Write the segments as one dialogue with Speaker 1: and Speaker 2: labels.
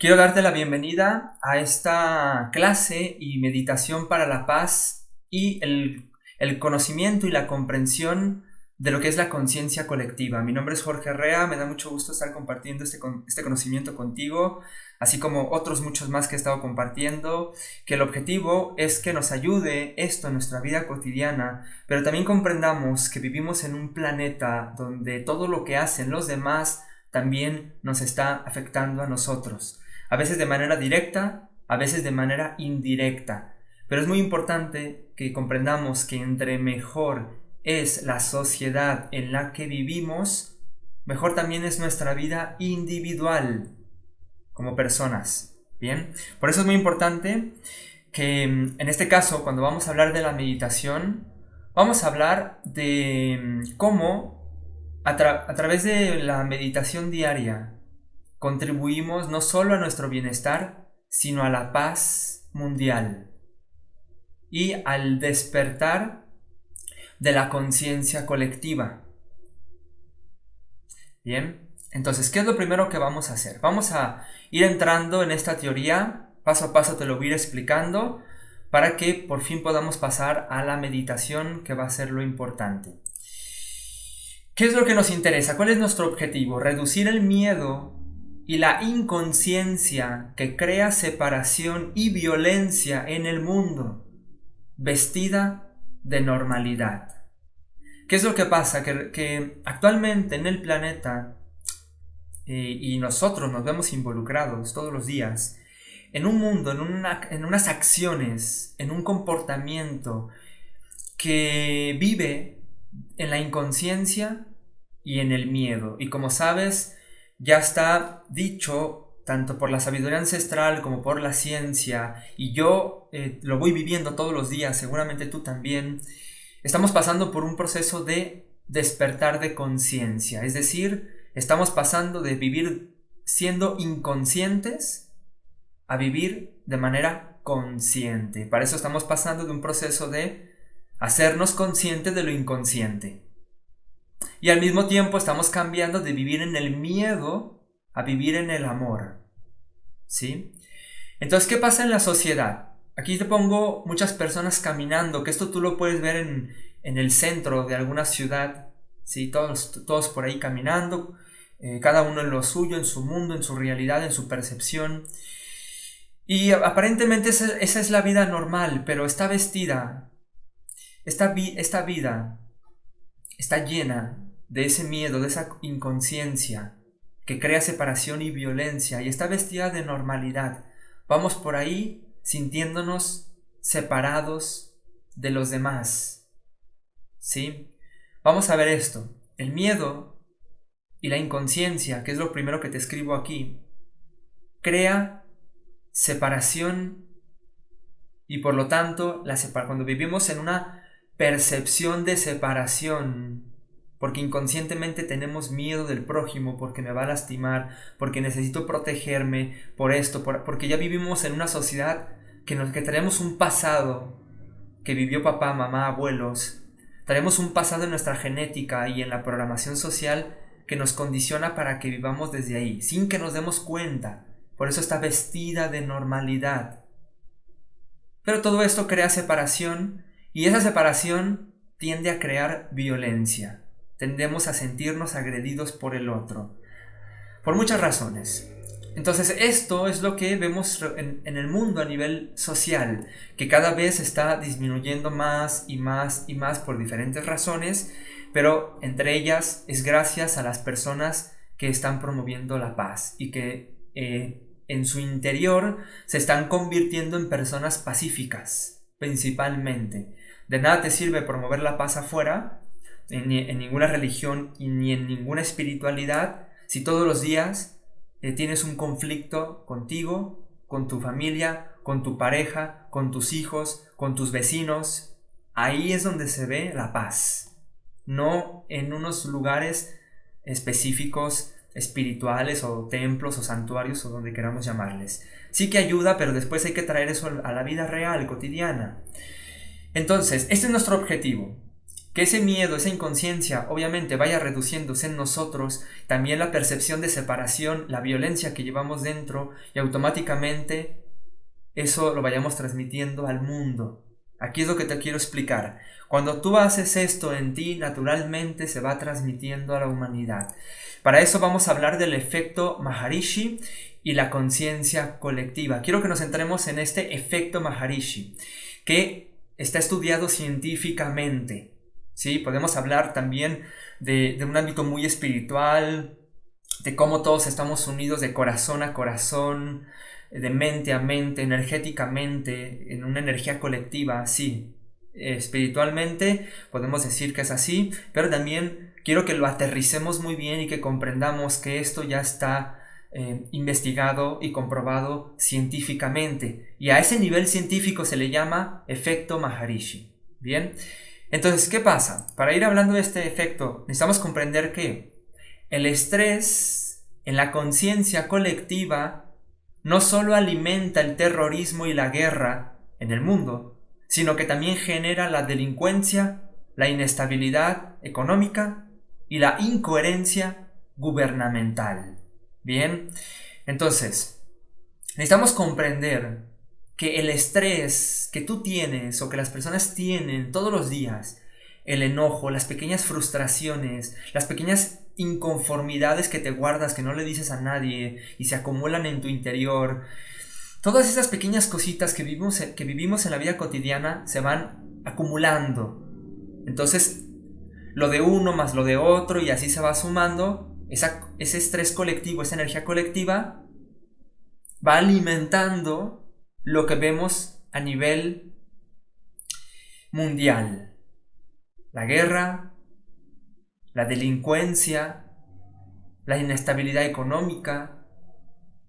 Speaker 1: Quiero darte la bienvenida a esta clase y meditación para la paz y el conocimiento y la comprensión de lo que es la conciencia colectiva. Mi nombre es Jorge Herrera, me da mucho gusto estar compartiendo este conocimiento contigo, así como otros muchos más que he estado compartiendo, que el objetivo es que nos ayude esto en nuestra vida cotidiana, pero también comprendamos que vivimos en un planeta donde todo lo que hacen los demás también nos está afectando a nosotros. A veces de manera directa, a veces de manera indirecta. Pero es muy importante que comprendamos que entre mejor es la sociedad en la que vivimos, mejor también es nuestra vida individual como personas. ¿Bien? Por eso es muy importante que en este caso, cuando vamos a hablar de la meditación, vamos a hablar de cómo a través de la meditación diaria contribuimos no solo a nuestro bienestar, sino a la paz mundial y al despertar de la conciencia colectiva. Bien, entonces, ¿qué es lo primero que vamos a hacer? Vamos a ir entrando en esta teoría, paso a paso te lo voy a ir explicando, para que por fin podamos pasar a la meditación, que va a ser lo importante. ¿Qué es lo que nos interesa? ¿Cuál es nuestro objetivo? Reducir el miedo y la inconsciencia que crea separación y violencia en el mundo, vestida de normalidad. ¿Qué es lo que pasa? Que actualmente en el planeta, y nosotros nos vemos involucrados todos los días, en un mundo, en unas acciones, en un comportamiento que vive en la inconsciencia y en el miedo. Y como sabes, ya está dicho tanto por la sabiduría ancestral como por la ciencia, y yo lo voy viviendo todos los días, seguramente tú también. Estamos pasando por un proceso de despertar de conciencia, es decir, estamos pasando de vivir siendo inconscientes a vivir de manera consciente. Para eso estamos pasando de un proceso de hacernos conscientes de lo inconsciente. Y al mismo tiempo estamos cambiando de vivir en el miedo a vivir en el amor. ¿Sí? Entonces, ¿qué pasa en la sociedad? Aquí te pongo muchas personas caminando, que esto tú lo puedes ver en el centro de alguna ciudad. ¿Sí? Todos por ahí caminando, cada uno en lo suyo, en su mundo, en su realidad, en su percepción. Y aparentemente esa es la vida normal, pero está vestida, esta vida está llena de ese miedo, de esa inconsciencia que crea separación y violencia, y está vestida de normalidad. Vamos por ahí sintiéndonos separados de los demás. ¿Sí? Vamos a ver esto. El miedo y la inconsciencia, que es lo primero que te escribo aquí, crea separación, y por lo tanto cuando vivimos en una percepción de separación, porque inconscientemente tenemos miedo del prójimo, porque me va a lastimar, porque necesito protegerme, por esto, porque ya vivimos en una sociedad que tenemos un pasado que vivió papá, mamá, abuelos. Tenemos un pasado en nuestra genética y en la programación social que nos condiciona para que vivamos desde ahí, sin que nos demos cuenta. Por eso está vestida de normalidad. Pero todo esto crea separación, y esa separación tiende a crear violencia. Tendemos a sentirnos agredidos por el otro, por muchas razones. Entonces esto es lo que vemos en el mundo a nivel social, que cada vez está disminuyendo más y más y más por diferentes razones, pero entre ellas es gracias a las personas que están promoviendo la paz y que en su interior se están convirtiendo en personas pacíficas, principalmente. De nada te sirve promover la paz afuera, en ninguna religión y ni en ninguna espiritualidad, si todos los días tienes un conflicto contigo, con tu familia, con tu pareja, con tus hijos, con tus vecinos. Ahí es donde se ve la paz, no en unos lugares específicos espirituales o templos o santuarios o donde queramos llamarles. Sí que ayuda, pero después hay que traer eso a la vida real, cotidiana. Entonces, este es nuestro objetivo. que ese miedo, esa inconsciencia, obviamente vaya reduciéndose en nosotros, también la percepción de separación, la violencia que llevamos dentro, y automáticamente eso lo vayamos transmitiendo al mundo. Aquí es lo que te quiero explicar. Cuando tú haces esto en ti, naturalmente se va transmitiendo a la humanidad. Para eso vamos a hablar del efecto Maharishi y la conciencia colectiva. Quiero que nos centremos en este efecto Maharishi, que está estudiado científicamente. ¿Sí? Podemos hablar también de un ámbito muy espiritual, de cómo todos estamos unidos de corazón a corazón, de mente a mente, energéticamente, en una energía colectiva, sí. Espiritualmente podemos decir que es así, pero también quiero que lo aterricemos muy bien y que comprendamos que esto ya está investigado y comprobado científicamente, y a ese nivel científico se le llama efecto Maharishi. Bien, entonces, ¿qué pasa? Para ir hablando de este efecto, necesitamos comprender que el estrés en la conciencia colectiva no solo alimenta el terrorismo y la guerra en el mundo, sino que también genera la delincuencia, la inestabilidad económica y la incoherencia gubernamental. Bien, entonces, necesitamos comprender que el estrés que tú tienes o que las personas tienen todos los días, el enojo, las pequeñas frustraciones, las pequeñas inconformidades que te guardas, que no le dices a nadie y se acumulan en tu interior, todas esas pequeñas cositas que vivimos en la vida cotidiana se van acumulando. Entonces, lo de uno más lo de otro, y así se va sumando. Ese estrés colectivo, esa energía colectiva va alimentando lo que vemos a nivel mundial. La guerra, la delincuencia, la inestabilidad económica,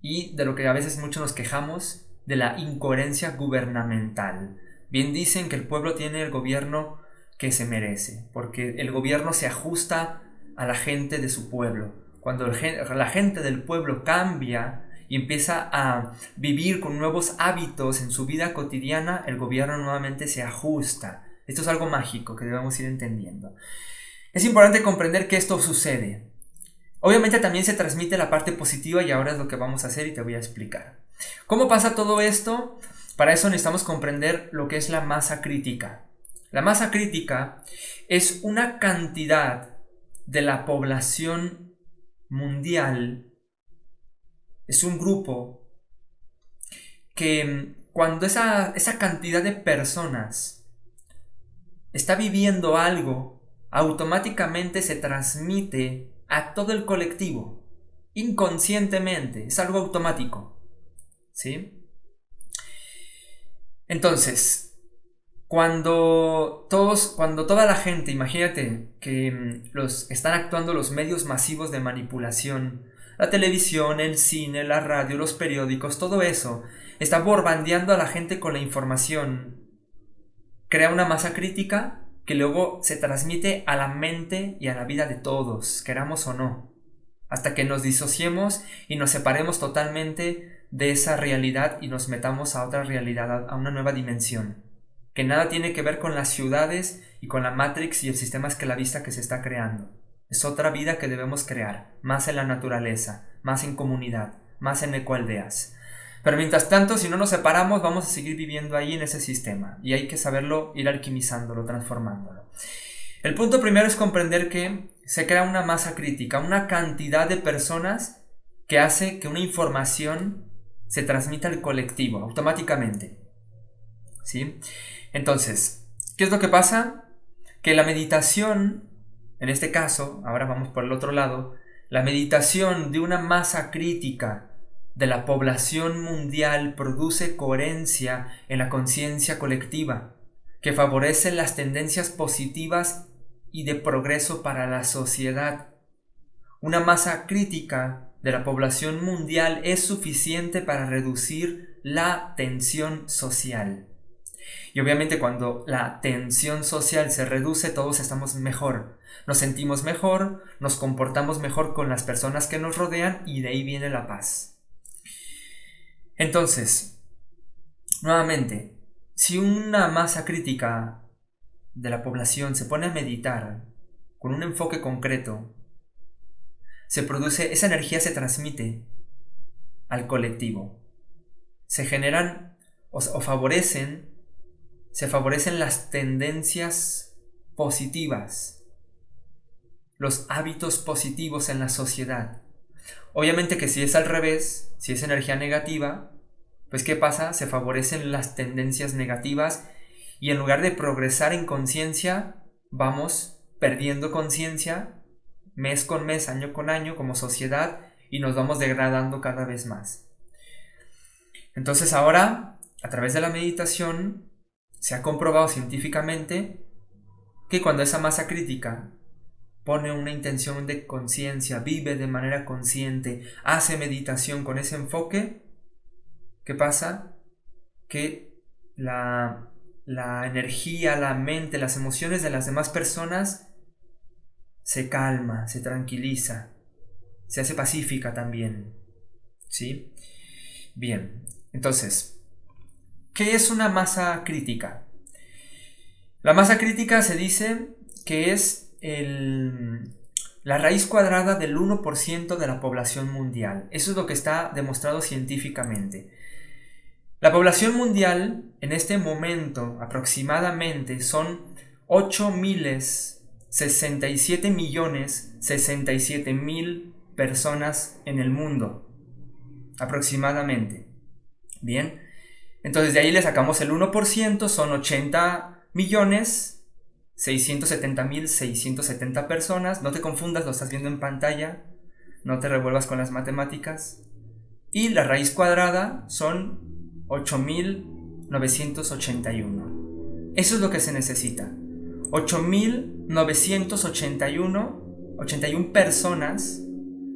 Speaker 1: y de lo que a veces muchos nos quejamos, de la incoherencia gubernamental. Bien dicen que el pueblo tiene el gobierno que se merece, porque el gobierno se ajusta a la gente de su pueblo. Cuando la gente del pueblo cambia y empieza a vivir con nuevos hábitos en su vida cotidiana, el gobierno nuevamente se ajusta. Esto es algo mágico que debemos ir entendiendo. Es importante comprender que esto sucede. Obviamente también se transmite la parte positiva, y ahora es lo que vamos a hacer y te voy a explicar. ¿Cómo pasa todo esto? Para eso necesitamos comprender lo que es la masa crítica. La masa crítica es una cantidad de la población mundial, es un grupo que cuando esa cantidad de personas está viviendo algo, automáticamente se transmite a todo el colectivo, inconscientemente, es algo automático, ¿sí? Entonces, cuando toda la gente, imagínate que están actuando los medios masivos de manipulación, la televisión, el cine, la radio, los periódicos, todo eso, está bombardeando a la gente con la información, crea una masa crítica que luego se transmite a la mente y a la vida de todos, queramos o no, hasta que nos disociemos y nos separemos totalmente de esa realidad y nos metamos a otra realidad, a una nueva dimensión, que nada tiene que ver con las ciudades y con la Matrix y el sistema esclavista que se está creando. Es otra vida que debemos crear, más en la naturaleza, más en comunidad, más en ecoaldeas. Pero mientras tanto, si no nos separamos, vamos a seguir viviendo ahí en ese sistema, y hay que saberlo ir alquimizándolo, transformándolo. El punto primero es comprender que se crea una masa crítica, una cantidad de personas que hace que una información se transmita al colectivo automáticamente, ¿sí? Entonces, ¿qué es lo que pasa? Que la meditación, en este caso, ahora vamos por el otro lado, la meditación de una masa crítica de la población mundial produce coherencia en la conciencia colectiva, que favorece las tendencias positivas y de progreso para la sociedad. Una masa crítica de la población mundial es suficiente para reducir la tensión social. Y obviamente cuando la tensión social se reduce, todos estamos mejor, nos sentimos mejor, nos comportamos mejor con las personas que nos rodean, y de ahí viene la paz. Entonces, nuevamente, si una masa crítica de la población se pone a meditar con un enfoque concreto, se produce, esa energía se transmite al colectivo. Se generan o favorecen, se favorecen las tendencias positivas, los hábitos positivos en la sociedad. Obviamente que si es al revés, si es energía negativa, pues ¿qué pasa? Se favorecen las tendencias negativas y en lugar de progresar en conciencia, vamos perdiendo conciencia mes con mes, año con año como sociedad y nos vamos degradando cada vez más. Entonces ahora, a través de la meditación, se ha comprobado científicamente que cuando esa masa crítica pone una intención de conciencia, vive de manera consciente, hace meditación con ese enfoque, ¿qué pasa? Que la energía, la mente, las emociones de las demás personas se calma, se tranquiliza, se hace pacífica también. ¿Sí? Bien, entonces, ¿qué es una masa crítica? La masa crítica se dice que es la raíz cuadrada del 1% de la población mundial. Eso es lo que está demostrado científicamente. La población mundial en este momento aproximadamente son 8.067.067.000 personas en el mundo. Aproximadamente. Bien. Entonces de ahí le sacamos el 1%, son 80.670.670 personas. No te confundas, lo estás viendo en pantalla. No te revuelvas con las matemáticas. Y la raíz cuadrada son 8.981. Eso es lo que se necesita. 8.981 personas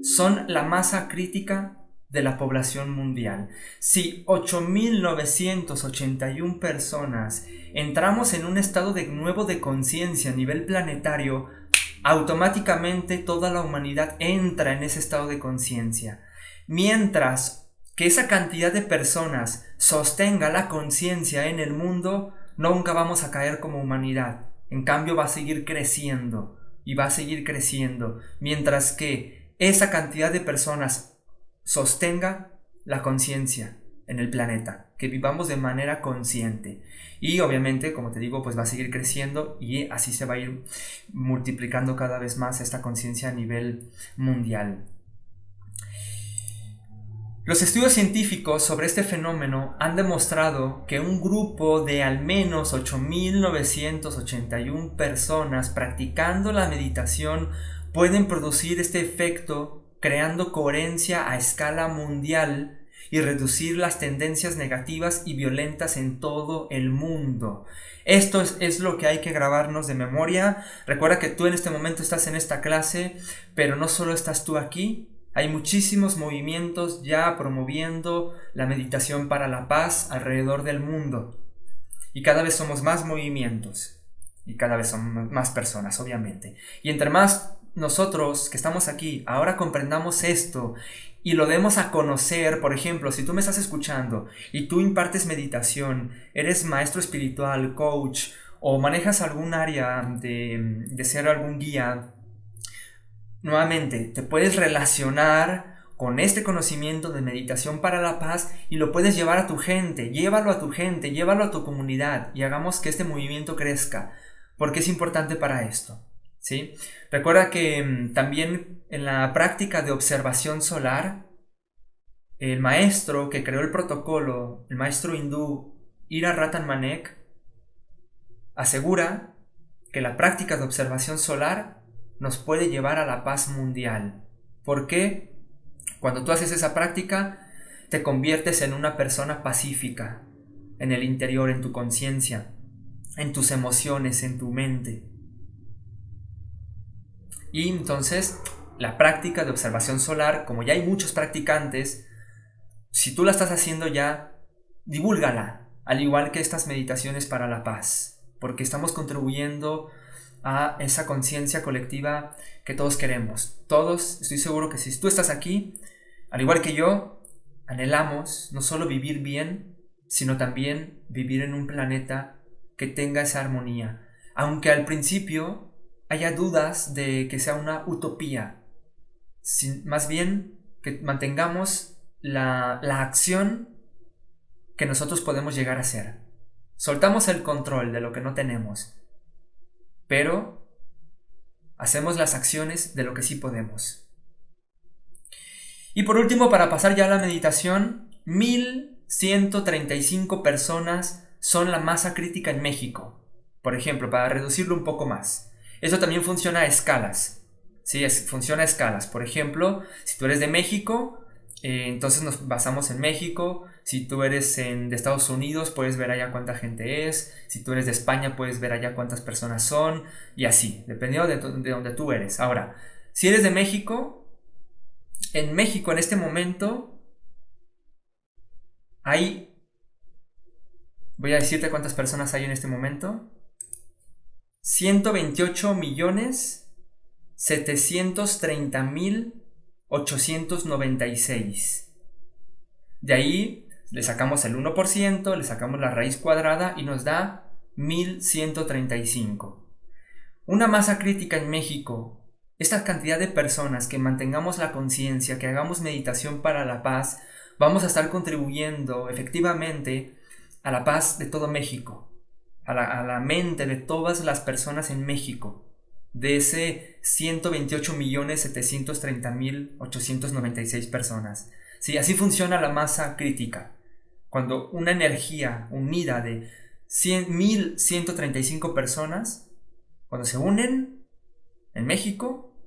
Speaker 1: son la masa crítica de la población mundial. Si 8.981 personas entramos en un estado nuevo de conciencia a nivel planetario, automáticamente toda la humanidad entra en ese estado de conciencia. Mientras que esa cantidad de personas sostenga la conciencia en el mundo, nunca vamos a caer como humanidad. En cambio va a seguir creciendo y va a seguir creciendo, mientras que esa cantidad de personas sostenga la conciencia en el planeta, que vivamos de manera consciente. Y obviamente, como te digo, pues va a seguir creciendo y así se va a ir multiplicando cada vez más esta conciencia a nivel mundial. Los estudios científicos sobre este fenómeno han demostrado que un grupo de al menos 8.981 personas practicando la meditación pueden producir este efecto creando coherencia a escala mundial y reducir las tendencias negativas y violentas en todo el mundo. Esto es lo que hay que grabarnos de memoria. Recuerda que tú en este momento estás en esta clase, pero no solo estás tú aquí. Hay muchísimos movimientos ya promoviendo la meditación para la paz alrededor del mundo. Y cada vez somos más movimientos. Y cada vez son más personas, obviamente. Y entre más nosotros que estamos aquí ahora comprendamos esto y lo demos a conocer, por ejemplo, si tú me estás escuchando y tú impartes meditación, eres maestro espiritual, coach, o manejas algún área de ser algún guía, nuevamente te puedes relacionar con este conocimiento de meditación para la paz y lo puedes llevar a tu gente, llévalo a tu gente, llévalo a tu comunidad y hagamos que este movimiento crezca, porque es importante para esto. ¿Sí? Recuerda que también en la práctica de observación solar, el maestro que creó el protocolo, el maestro hindú Ira Ratan Manek, asegura que la práctica de observación solar nos puede llevar a la paz mundial. ¿Por qué? Cuando tú haces esa práctica, te conviertes en una persona pacífica, en el interior, en tu conciencia, en tus emociones, en tu mente. Y entonces la práctica de observación solar, como ya hay muchos practicantes, si tú la estás haciendo ya, divúlgala, al igual que estas meditaciones para la paz, porque estamos contribuyendo a esa conciencia colectiva que todos queremos. Todos, estoy seguro que si tú estás aquí, al igual que yo, anhelamos no solo vivir bien, sino también vivir en un planeta que tenga esa armonía. aunque al principio haya dudas de que sea una utopía. Más bien que mantengamos la acción que nosotros podemos llegar a hacer. Soltamos el control de lo que no tenemos, pero hacemos las acciones de lo que sí podemos. Y por último, para pasar ya a la meditación, 1135 personas son la masa crítica en México. Por ejemplo, para reducirlo un poco más. Eso también funciona a escalas. Sí, funciona a escalas. Por ejemplo, si tú eres de México, entonces nos basamos en México. Si tú eres de Estados Unidos, puedes ver allá cuánta gente es. Si tú eres de España, puedes ver allá cuántas personas son. Y así, dependiendo de donde tú eres. Ahora, si eres de México, en México en este momento voy a decirte cuántas personas hay en este momento. 128.730.896. De ahí le sacamos el 1%, le sacamos la raíz cuadrada y nos da 1135. Una masa crítica en México, esta cantidad de personas que mantengamos la conciencia, que hagamos meditación para la paz, vamos a estar contribuyendo efectivamente a la paz de todo México, a la mente de todas las personas en México, de ese 128.730.896 personas. Sí, así funciona la masa crítica. Cuando una energía unida de 1.135 personas, cuando se unen en México,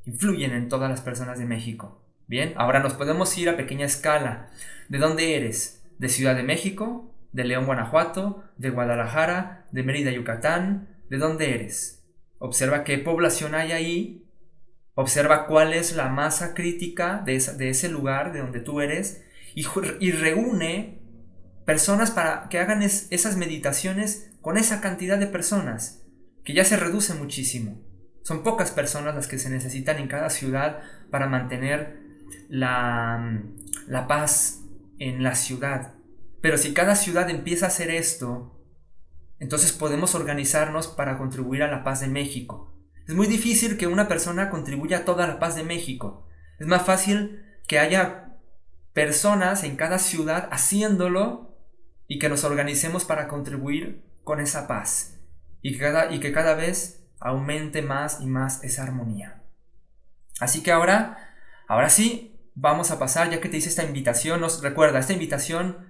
Speaker 1: influyen en todas las personas de México. Bien, ahora nos podemos ir a pequeña escala. ¿De dónde eres? ¿De Ciudad de México? ¿De León, Guanajuato? ¿De Guadalajara? ¿De Mérida, Yucatán? ¿De dónde eres? Observa qué población hay ahí. Observa cuál es la masa crítica de ese lugar de donde tú eres. Y reúne personas para que hagan esas meditaciones con esa cantidad de personas, que ya se reduce muchísimo. Son pocas personas las que se necesitan en cada ciudad para mantener la paz en la ciudad. Pero si cada ciudad empieza a hacer esto, entonces podemos organizarnos para contribuir a la paz de México. Es muy difícil que una persona contribuya a toda la paz de México. Es más fácil que haya personas en cada ciudad haciéndolo y que nos organicemos para contribuir con esa paz. Y que cada vez aumente más y más esa armonía. Así que ahora sí, vamos a pasar, ya que te hice esta invitación. Recuerda, esta invitación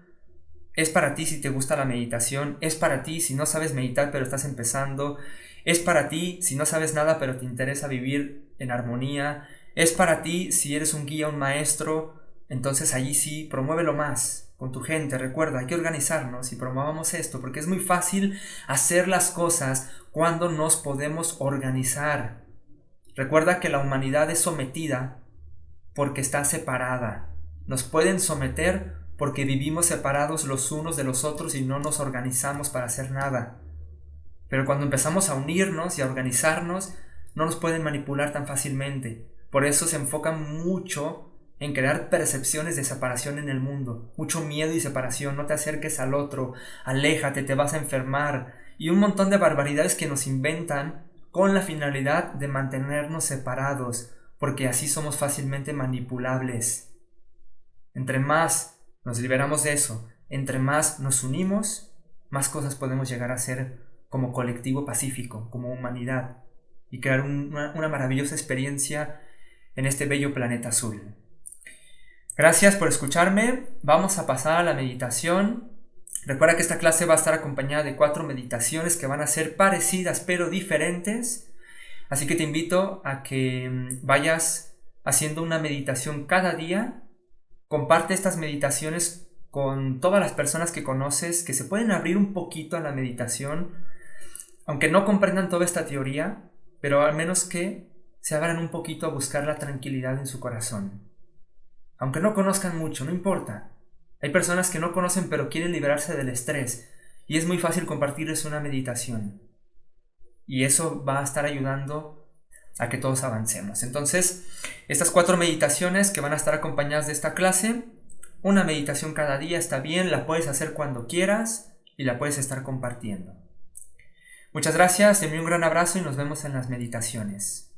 Speaker 1: es para ti si te gusta la meditación, es para ti si no sabes meditar pero estás empezando, es para ti si no sabes nada pero te interesa vivir en armonía, es para ti si eres un guía, un maestro. Entonces allí sí, promuévelo más con tu gente. Recuerda, hay que organizarnos y promovamos esto, porque es muy fácil hacer las cosas cuando nos podemos organizar. Recuerda que la humanidad es sometida porque está separada. Nos pueden someter porque vivimos separados los unos de los otros y no nos organizamos para hacer nada. Pero cuando empezamos a unirnos y a organizarnos, no nos pueden manipular tan fácilmente. Por eso se enfocan mucho en crear percepciones de separación en el mundo, mucho miedo y separación, no te acerques al otro, aléjate, te vas a enfermar, y un montón de barbaridades que nos inventan con la finalidad de mantenernos separados, porque así somos fácilmente manipulables. Entre más nos liberamos de eso, entre más nos unimos, más cosas podemos llegar a hacer como colectivo pacífico, como humanidad, y crear una maravillosa experiencia en este bello planeta azul. Gracias por escucharme. Vamos a pasar a la meditación. Recuerda que esta clase va a estar acompañada de 4 meditaciones que van a ser parecidas pero diferentes. Así que te invito a que vayas haciendo una meditación cada día. Comparte estas meditaciones con todas las personas que conoces, que se pueden abrir un poquito a la meditación, aunque no comprendan toda esta teoría, pero al menos que se abran un poquito a buscar la tranquilidad en su corazón. Aunque no conozcan mucho, no importa. Hay personas que no conocen pero quieren liberarse del estrés, y es muy fácil compartirles una meditación. Y eso va a estar ayudando a que todos avancemos. Entonces, estas 4 meditaciones que van a estar acompañadas de esta clase, una meditación cada día está bien, la puedes hacer cuando quieras y la puedes estar compartiendo. Muchas gracias, te envío un gran abrazo y nos vemos en las meditaciones.